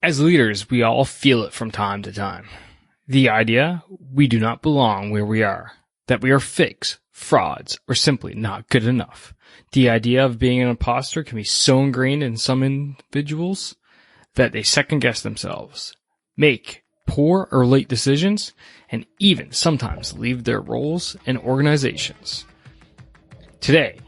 As leaders, we all feel it from time to time. The idea we do not belong where we are, that we are fakes, frauds, or simply not good enough. The idea of being an imposter can be so ingrained in some individuals that they second guess themselves, make poor or late decisions, and even sometimes leave their roles and organizations. Today,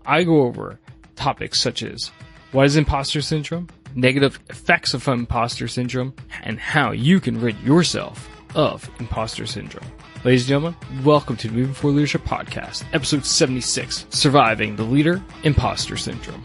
I go over topics such as what is imposter syndrome, negative effects of imposter syndrome, and how you can rid yourself of imposter syndrome. Ladies and gentlemen, welcome to the Moving Forward Leadership Podcast, episode 76, Surviving the Leader Imposter Syndrome.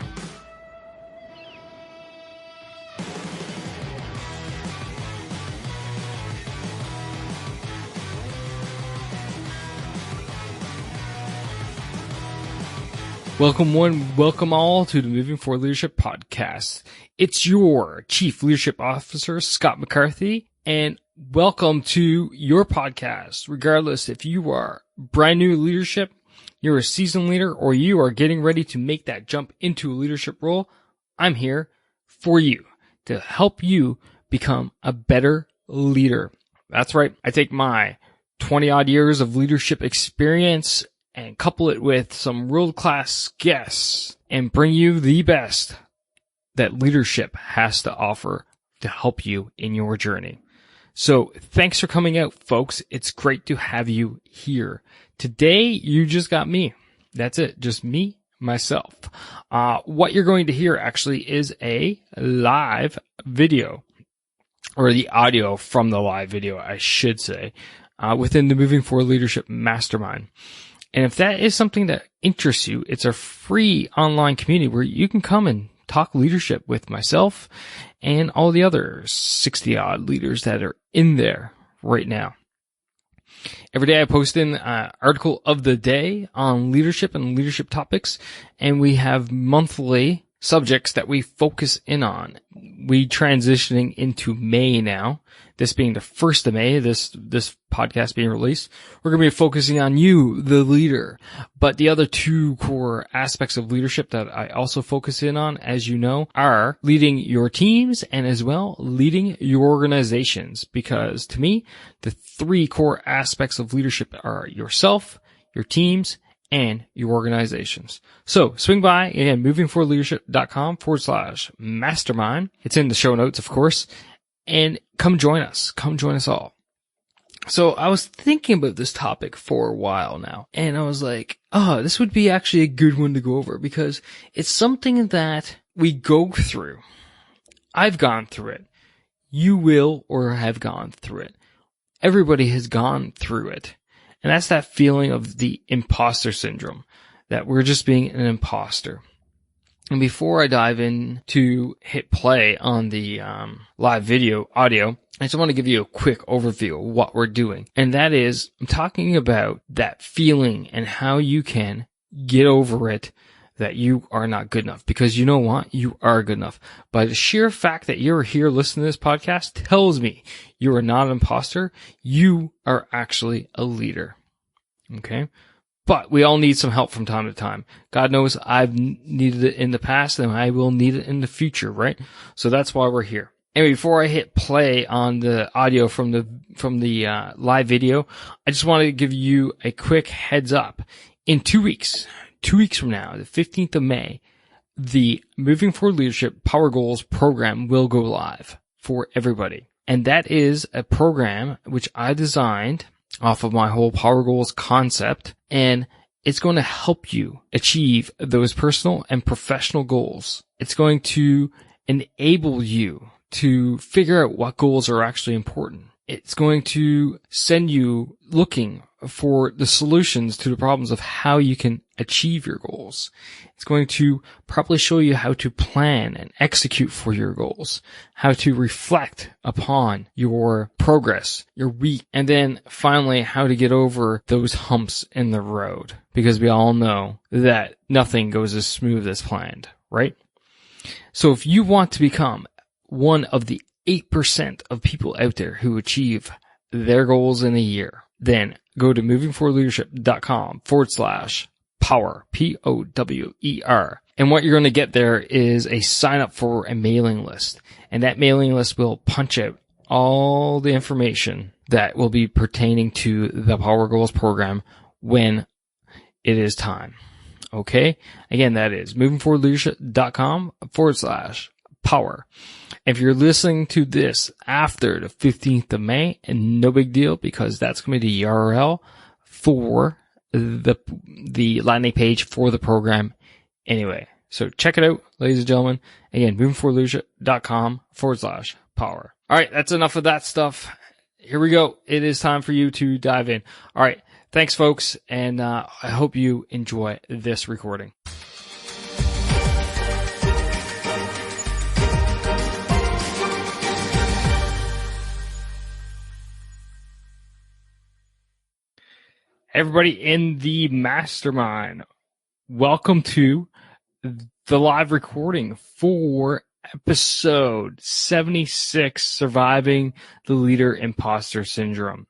Welcome all to the Moving Forward Leadership Podcast. It's your Chief Leadership Officer, Scott McCarthy, and welcome to your podcast. Regardless if you are brand new leadership, you're a seasoned leader, or you are getting ready to make that jump into a leadership role, I'm here for you to help you become a better leader. That's right. I take my 20 odd years of leadership experience and couple it with some world-class guests and bring you the best that leadership has to offer to help you in your journey. So thanks for coming out, folks. It's great to have you here. Today, you just got me. That's it. Just me, myself. What you're going to hear actually is a live video, or the audio from the live video, I should say, within the Moving Forward Leadership Mastermind. And if that is something that interests you, it's a free online community where you can come and talk leadership with myself and all the other 60 odd leaders that are in there right now. Every day I post in an article of the day on leadership and leadership topics, and we have monthly subjects that we focus in on. We transitioning into May now, this being the 1st of May, this podcast being released. We're going to be focusing on you, the leader. But the other two core aspects of leadership that I also focus in on, as you know, are leading your teams and as well leading your organizations. Because to me, the three core aspects of leadership are yourself, your teams, and your organizations. So swing by, again, movingforwardleadership.com/mastermind. It's in the show notes, of course, and come join us. Come join us all. So I was thinking about this topic for a while now, and I was like, this would be actually a good one to go over because it's something that we go through. I've gone through it. You will or have gone through it. Everybody has gone through it. And that's that feeling of the imposter syndrome, that we're just being an imposter. And before I dive in to hit play on the live video audio, I just want to give you a quick overview of what we're doing. And that is, I'm talking about that feeling and how you can get over it, that you are not good enough. Because you know what? You are good enough. By the sheer fact that you're here listening to this podcast tells me you are not an imposter. You are actually a leader. Okay? But we all need some help from time to time. God knows I've needed it in the past and I will need it in the future, right? So that's why we're here. Anyway, before I hit play on the audio from the live video, I just want to give you a quick heads up. In 2 weeks from now, the 15th of May, the Moving Forward Leadership Power Goals program will go live for everybody. And that is a program which I designed off of my whole Power Goals concept, and it's going to help you achieve those personal and professional goals. It's going to enable you to figure out what goals are actually important. It's going to send you looking for the solutions to the problems of how you can achieve your goals. It's going to properly show you how to plan and execute for your goals, how to reflect upon your progress, your week, and then finally how to get over those humps in the road. Because we all know that nothing goes as smooth as planned, right? So if you want to become one of the 8% of people out there who achieve their goals in a year, then go to movingforwardleadership.com/power, POWER. And what you're going to get there is a sign up for a mailing list. And that mailing list will punch out all the information that will be pertaining to the Power Goals program when it is time. Okay. Again, that is movingforwardleadership.com/power. If you're listening to this after the 15th of May, and no big deal, because that's going to be the URL for the landing page for the program anyway. So check it out, ladies and gentlemen. Again, movingforwardleadership.com/power. All right. That's enough of that stuff. Here we go. It is time for you to dive in. All right. Thanks, folks. And I hope you enjoy this recording. Everybody in the mastermind, welcome to the live recording for episode 76, Surviving the Leader Impostor Syndrome.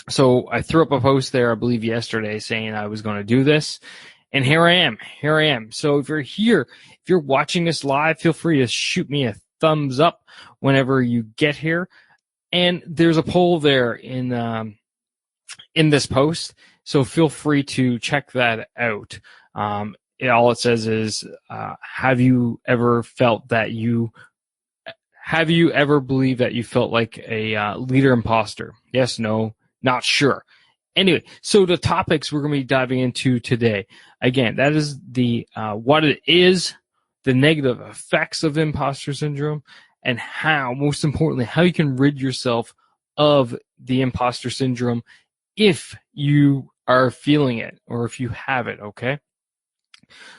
So I threw up a post there, I believe yesterday, saying I was going to do this. And here I am. So if you're here, if you're watching this live, feel free to shoot me a thumbs up whenever you get here. And there's a poll there in this post. So feel free to check that out. All it says is, have you ever believed that you felt like a leader imposter? Yes, no, not sure. Anyway, so the topics we're going to be diving into today, again, that is the what it is, the negative effects of imposter syndrome, and how, most importantly, how you can rid yourself of the imposter syndrome if you are feeling it or if you have it, okay?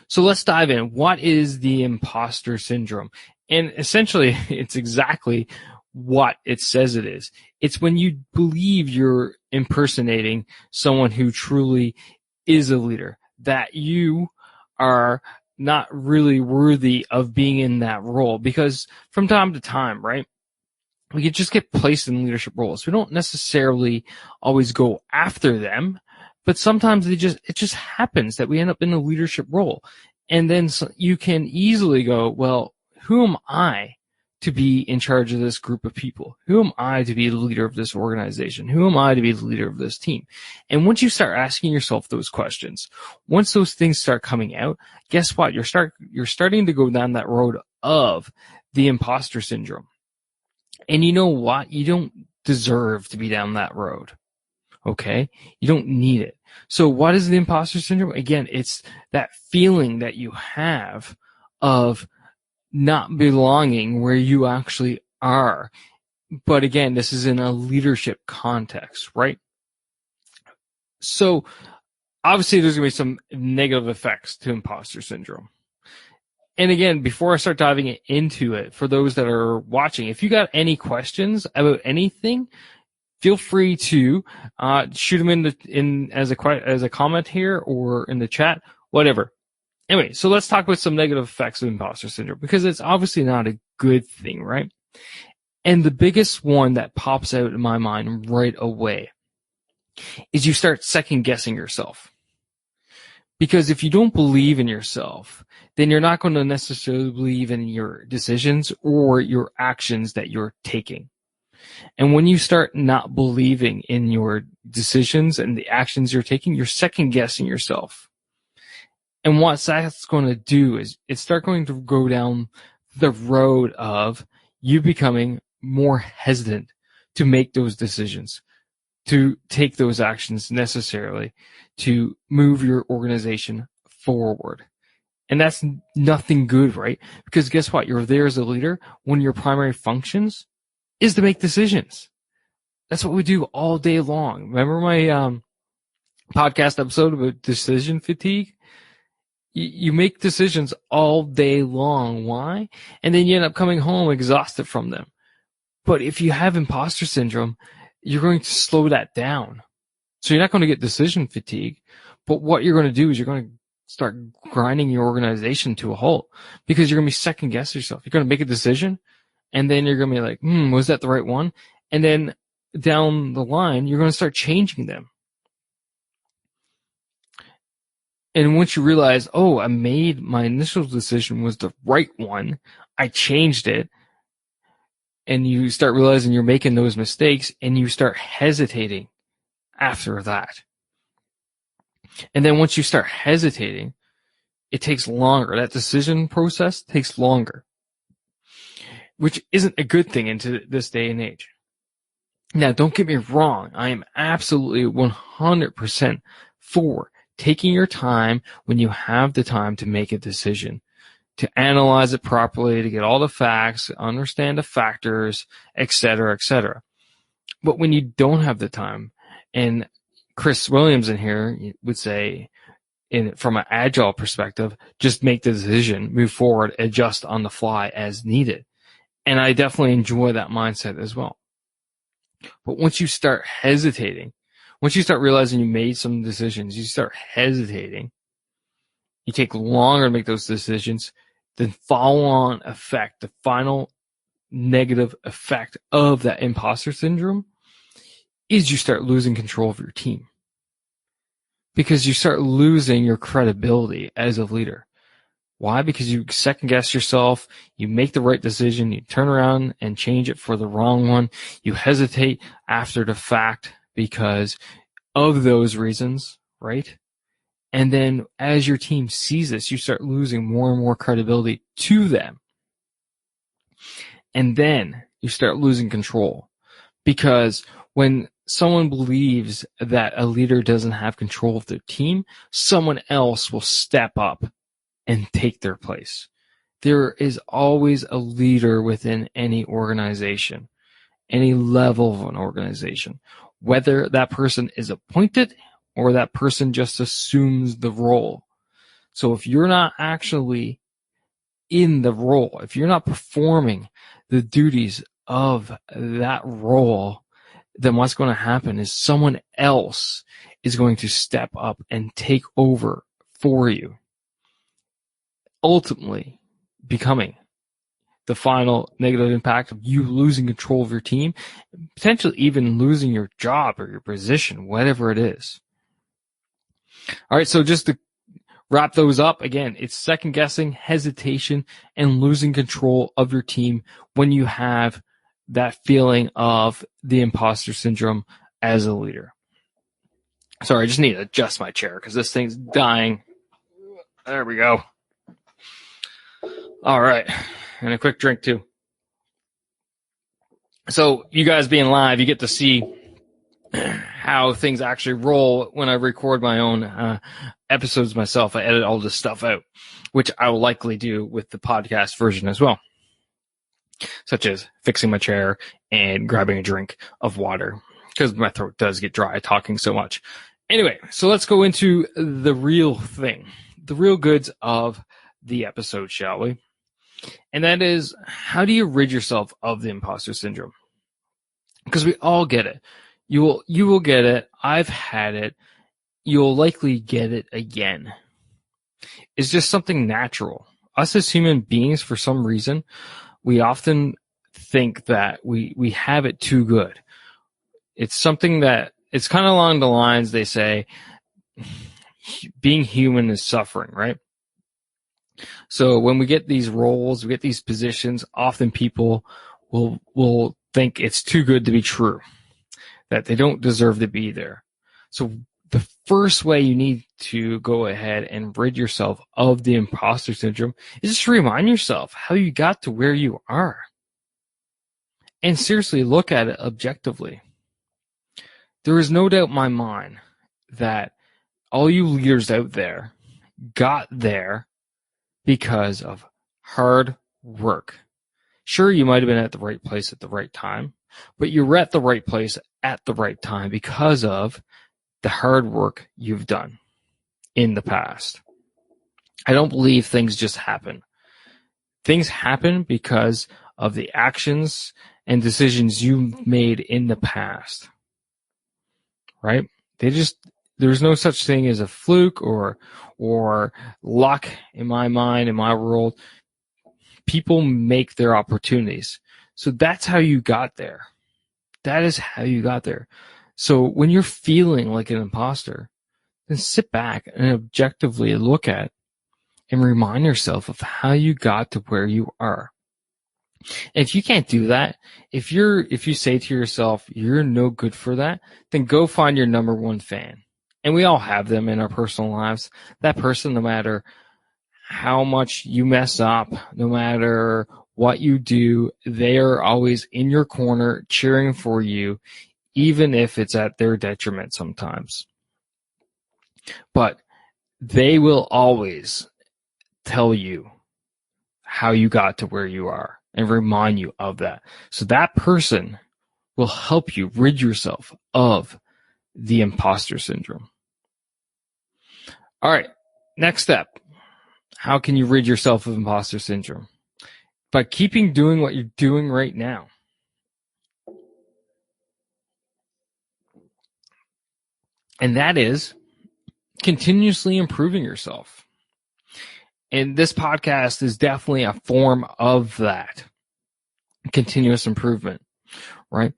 So let's dive in. What is the imposter syndrome? And essentially, it's exactly what it says it is. It's when you believe you're impersonating someone who truly is a leader, that you are not really worthy of being in that role. Because from time to time, right, we can just get placed in leadership roles. We don't necessarily always go after them, but sometimes it just happens that we end up in a leadership role. And then you can easily go, well, who am I to be in charge of this group of people? Who am I to be the leader of this organization? Who am I to be the leader of this team? And once you start asking yourself those questions, once those things start coming out, guess what? You're starting to go down that road of the imposter syndrome. And you know what? You don't deserve to be down that road. Okay? You don't need it. So what is the imposter syndrome? Again, it's that feeling that you have of not belonging where you actually are. But again, this is in a leadership context, right? So obviously there's going to be some negative effects to imposter syndrome. And again, before I start diving into it, for those that are watching, if you got any questions about anything, feel free to shoot them as a comment here or in the chat, whatever. Anyway, so let's talk about some negative effects of imposter syndrome, because it's obviously not a good thing, right? And the biggest one that pops out in my mind right away is you start second guessing yourself. Because if you don't believe in yourself, then you're not going to necessarily believe in your decisions or your actions that you're taking. And when you start not believing in your decisions and the actions you're taking, you're second guessing yourself. And what that's going to do is it's start going to go down the road of you becoming more hesitant to make those decisions, to take those actions necessarily to move your organization forward. And that's nothing good, right? Because guess what? You're there as a leader when your primary functions is to make decisions. That's what we do all day long. Remember my podcast episode about decision fatigue? You make decisions all day long. Why? And then you end up coming home exhausted from them. But if you have imposter syndrome, you're going to slow that down. So you're not going to get decision fatigue. But what you're going to do is you're going to start grinding your organization to a halt, because you're going to be second guessing yourself. You're going to make a decision, and then you're going to be like, was that the right one? And then down the line, you're going to start changing them. And once you realize, oh, my initial decision was the right one, I changed it, and you start realizing you're making those mistakes, and you start hesitating after that. And then once you start hesitating, it takes longer. That decision process takes longer, which isn't a good thing into this day and age. Now, don't get me wrong. I am absolutely 100% for taking your time when you have the time to make a decision, to analyze it properly, to get all the facts, understand the factors, etc., etc. But when you don't have the time, and Chris Williams in here would say, from an agile perspective, just make the decision, move forward, adjust on the fly as needed. And I definitely enjoy that mindset as well. But once you start hesitating, once you start realizing you made some decisions, you start hesitating, you take longer to make those decisions, the follow-on effect, the final negative effect of that imposter syndrome is you start losing control of your team. Because you start losing your credibility as a leader. Why? Because you second guess yourself, you make the right decision, you turn around and change it for the wrong one, you hesitate after the fact because of those reasons, right? And then as your team sees this, you start losing more and more credibility to them. And then you start losing control. Because when someone believes that a leader doesn't have control of their team, someone else will step up and take their place. There is always a leader within any organization, any level of an organization, whether that person is appointed or that person just assumes the role. So if you're not actually in the role, if you're not performing the duties of that role, then what's going to happen is someone else is going to step up and take over for you, ultimately becoming the final negative impact of you losing control of your team, potentially even losing your job or your position, whatever it is. All right, so just to wrap those up, again, it's second guessing, hesitation, and losing control of your team when you have that feeling of the imposter syndrome as a leader. Sorry, I just need to adjust my chair because this thing's dying. There we go. All right. And a quick drink too. So you guys being live, you get to see how things actually roll when I record my own episodes myself. I edit all this stuff out, which I will likely do with the podcast version as well, such as fixing my chair and grabbing a drink of water because my throat does get dry talking so much. Anyway, so let's go into the real thing, the real goods of the episode, shall we? And that is, how do you rid yourself of the imposter syndrome? Because we all get it. You will get it. I've had it. You'll likely get it again. It's just something natural. Us as human beings, for some reason, we often think that we have it too good. It's something that, it's kind of along the lines they say, being human is suffering, right? So when we get these roles, we get these positions, often people will think it's too good to be true, that they don't deserve to be there. So the first way you need to go ahead and rid yourself of the imposter syndrome is just to remind yourself how you got to where you are. And seriously, look at it objectively. There is no doubt in my mind that all you leaders out there got there because of hard work. Sure, you might have been at the right place at the right time, but you were at the right place at the right time because of the hard work you've done in the past. I don't believe things just happen. Things happen because of the actions and decisions you made in the past, right? There's no such thing as a fluke or luck in my mind, in my world. People make their opportunities. So that's how you got there. That is how you got there. So when you're feeling like an imposter, then sit back and objectively look at and remind yourself of how you got to where you are. If you can't do that, if you say to yourself, you're no good for that, then go find your number one fan. And we all have them in our personal lives. That person, no matter how much you mess up, no matter what you do, they are always in your corner cheering for you, even if it's at their detriment sometimes. But they will always tell you how you got to where you are and remind you of that. So that person will help you rid yourself of the imposter syndrome. All right, next step. How can you rid yourself of imposter syndrome? By keeping doing what you're doing right now. And that is continuously improving yourself. And this podcast is definitely a form of that. Continuous improvement, right?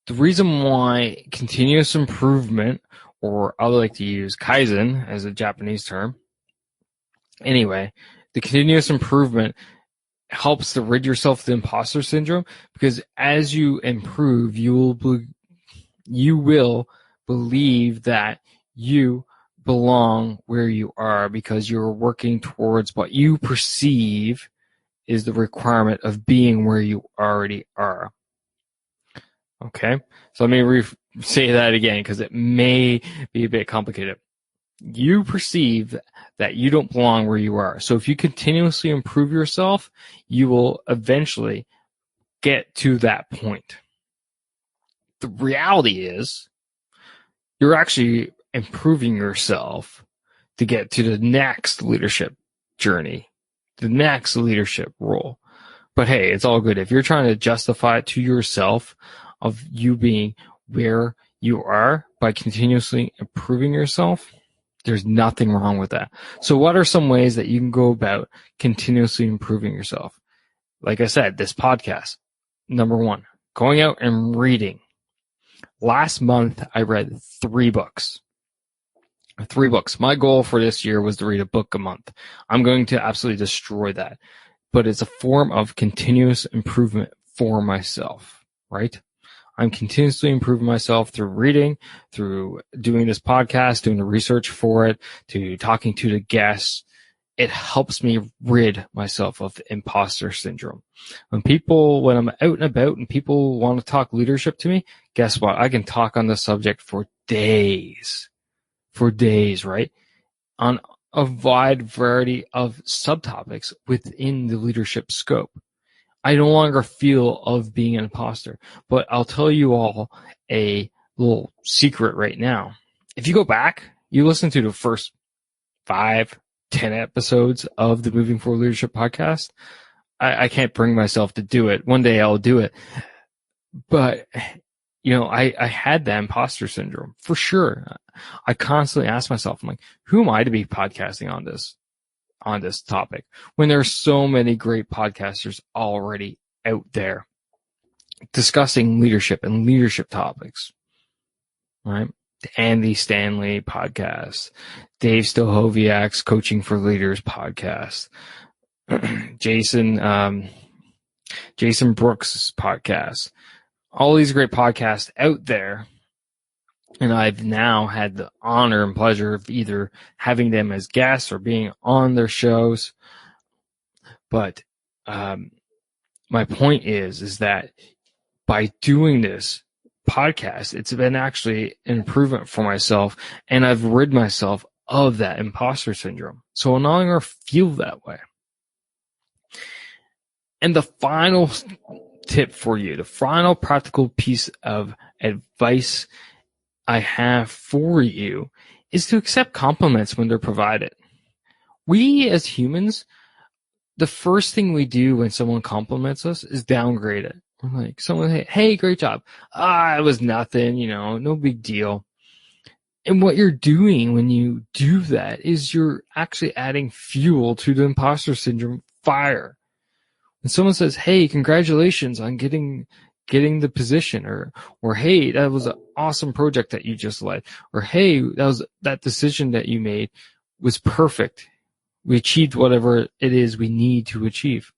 The reason why continuous improvement, or I like to use Kaizen as a Japanese term. Anyway, the continuous improvement helps to rid yourself of the imposter syndrome, because as you improve, you will believe that you belong where you are, because you're working towards what you perceive is the requirement of being where you already are. Okay, so let me say that again, because it may be a bit complicated. You perceive that you don't belong where you are. So if you continuously improve yourself, you will eventually get to that point. The reality is, you're actually improving yourself to get to the next leadership journey, the next leadership role. But hey, it's all good. If you're trying to justify it to yourself of you being where you are by continuously improving yourself, there's nothing wrong with that. So what are some ways that you can go about continuously improving yourself? Like I said, this podcast. Number one, going out and reading. Last month, I read 3 books. 3 books. My goal for this year was to read a book a month. I'm going to absolutely destroy that. But it's a form of continuous improvement for myself, right? I'm continuously improving myself through reading, through doing this podcast, doing the research for it, to talking to the guests. It helps me rid myself of imposter syndrome. When I'm out and about and people want to talk leadership to me, guess what? I can talk on the subject for days, right? On a wide variety of subtopics within the leadership scope. I no longer feel of being an imposter, but I'll tell you all a little secret right now. If you go back, you listen to the first 5, 10 episodes of the Moving Forward Leadership podcast. I can't bring myself to do it. One day I'll do it. But, I had that imposter syndrome for sure. I constantly ask myself, I'm like, who am I to be podcasting on this topic when there's so many great podcasters already out there discussing leadership and leadership topics, right? The Andy Stanley podcast, Dave Stohoviak's Coaching for Leaders podcast, Jason Brooks' podcast, all these great podcasts out there. And I've now had the honor and pleasure of either having them as guests or being on their shows. But my point is that by doing this podcast, it's been actually an improvement for myself, and I've rid myself of that imposter syndrome. So I'll no longer feel that way. And the final tip for you, the final practical piece of advice I have for you is to accept compliments when they're provided. We as humans, the first thing we do when someone compliments us is downgrade it. We're like, someone say, hey, great job. It was nothing, no big deal. And what you're doing when you do that is you're actually adding fuel to the imposter syndrome fire. When someone says, hey, congratulations on getting getting the position, or hey, that was an awesome project that you just led, or hey, that decision that you made was perfect. We achieved whatever it is we need to achieve.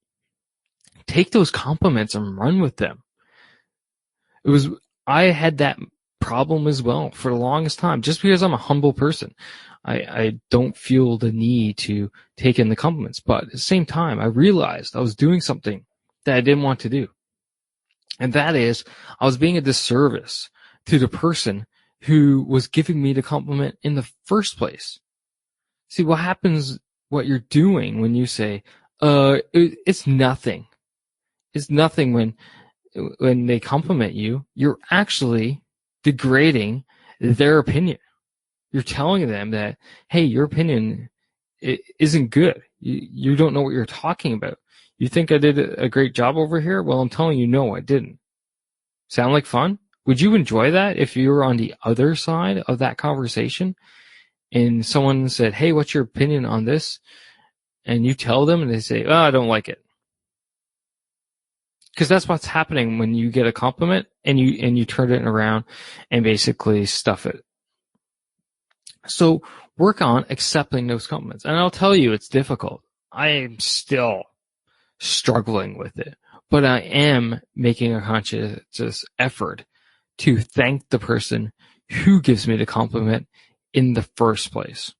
Take those compliments and run with them. I had that problem as well for the longest time. Just because I'm a humble person, I don't feel the need to take in the compliments. But at the same time, I realized I was doing something that I didn't want to do. And that is, I was being a disservice to the person who was giving me the compliment in the first place. See, what you're doing when you say, it's nothing. It's nothing when they compliment you, you're actually degrading their opinion. You're telling them that, hey, your opinion isn't good. You don't know what you're talking about. You think I did a great job over here? Well, I'm telling you, no, I didn't. Sound like fun? Would you enjoy that if you were on the other side of that conversation and someone said, hey, what's your opinion on this? And you tell them and they say, oh, I don't like it. Because that's what's happening when you get a compliment and you turn it around and basically stuff it. So work on accepting those compliments. And I'll tell you, it's difficult. I am still struggling with it, but I am making a conscious effort to thank the person who gives me the compliment in the first place.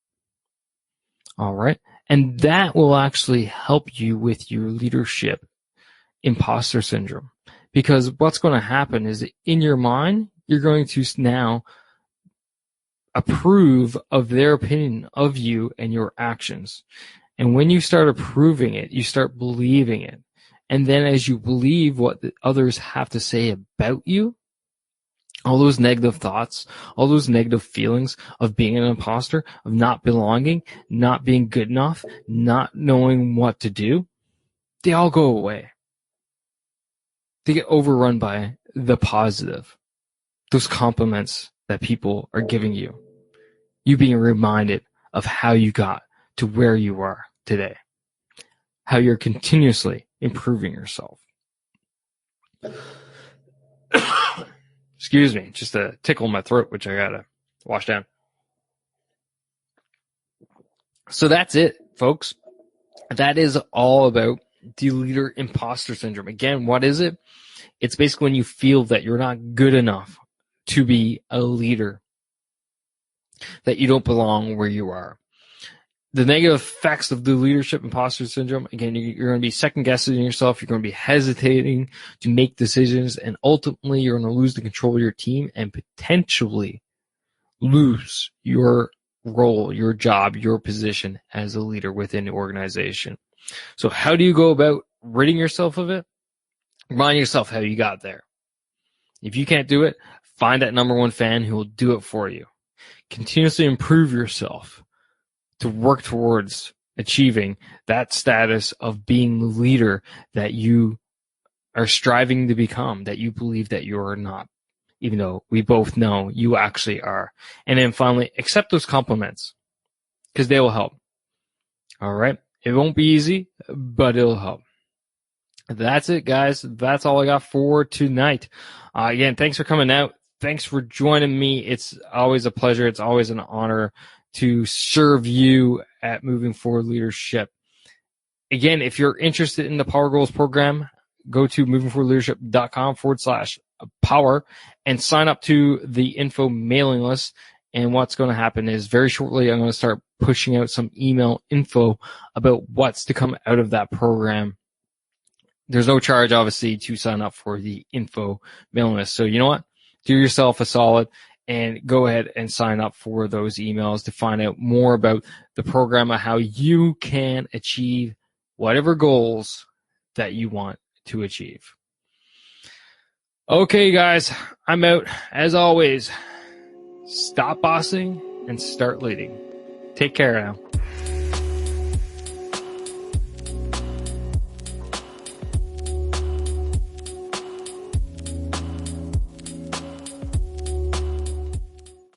All right. And that will actually help you with your leadership imposter syndrome, because what's going to happen is in your mind, you're going to now approve of their opinion of you and your actions. And when you start approving it, you start believing it. And then as you believe what the others have to say about you, all those negative thoughts, all those negative feelings of being an imposter, of not belonging, not being good enough, not knowing what to do, they all go away. They get overrun by the positive, those compliments that people are giving you. You being reminded of how you got to where you are today, how you're continuously improving yourself. Excuse me, just a tickle in my throat, which I gotta wash down. So that's it, folks. That is all about the leader imposter syndrome. Again, what is it? It's basically when you feel that you're not good enough to be a leader, that you don't belong where you are. The negative effects of the leadership imposter syndrome, again, you're going to be second guessing yourself. You're going to be hesitating to make decisions, and ultimately you're going to lose the control of your team and potentially lose your role, your job, your position as a leader within the organization. So how do you go about ridding yourself of it? Remind yourself how you got there. If you can't do it, find that number one fan who will do it for you. Continuously improve yourself to work towards achieving that status of being the leader that you are striving to become, that you believe that you are not, even though we both know you actually are. And then finally, accept those compliments, because they will help. All right. It won't be easy, but it'll help. That's it, guys. That's all I got for tonight. Again, thanks for coming out. Thanks for joining me. It's always a pleasure. It's always an honor to serve you at Moving Forward Leadership. Again, if you're interested in the Power Goals program, go to movingforwardleadership.com/power and sign up to the info mailing list. And what's going to happen is very shortly, I'm going to start pushing out some email info about what's to come out of that program. There's no charge, obviously, to sign up for the info mailing list. So you know what? Do yourself a solid and go ahead and sign up for those emails to find out more about the program and how you can achieve whatever goals that you want to achieve. Okay, guys, I'm out. As always, stop bossing and start leading. Take care now.